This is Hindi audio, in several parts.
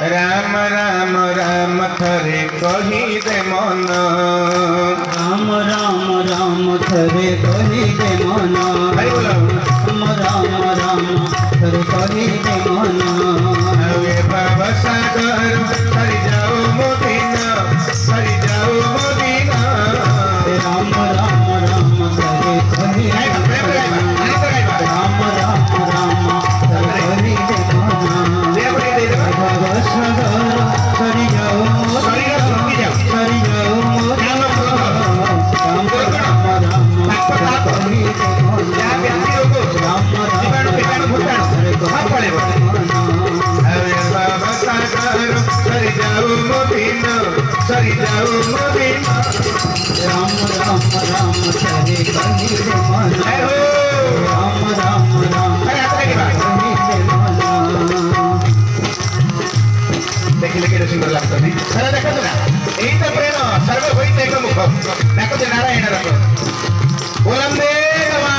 राम राम राम थरे कही दे मन राम राम राम थरे कही दे मन राम राम राम थरे कही दे मन भव सागर सरी जाओ मोदीना सरी जाओ मोदीना राम राम राम थरे कही दे राम राम राम थरे कही दे मन भव सागर सरी जाओ सरी जाओ राम राम राम थरे कही दे मन राम सरी जाओ मोदीना सरी जाओ मोदीना राम राम राम थरे कही दे मन राम राम राम कही दे मन देखिले केडे सुंदर लागतनी सर देखतो ना एई तर प्रेम सर्व होईते एक मुख देखतो नारायण रको बोलम देवा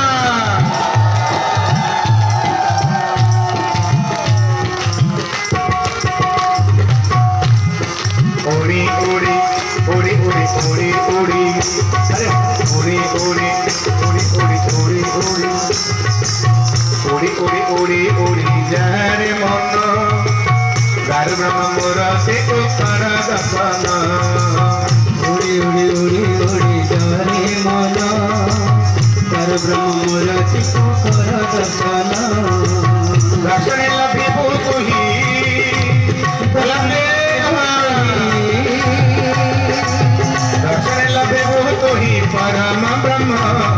ओड़ी ओड़ी ओड़ी ओड़ी ओड़ी ओड़ी अरे ओड़ी ओड़ी ओड़ी ओड़ी ओड़ी ओड़ी ओड़ी ओड़ी ओड़ी ओड़ी जारे मन गार ब्रह्म मोरा से को कर दफन उड़ी उड़ी उड़ी उड़ी जारे मन कर ब्रह्म मोरति को कर दर्शन दर्शन लभी तुही दर्शन लभे तुही परम ब्रह्म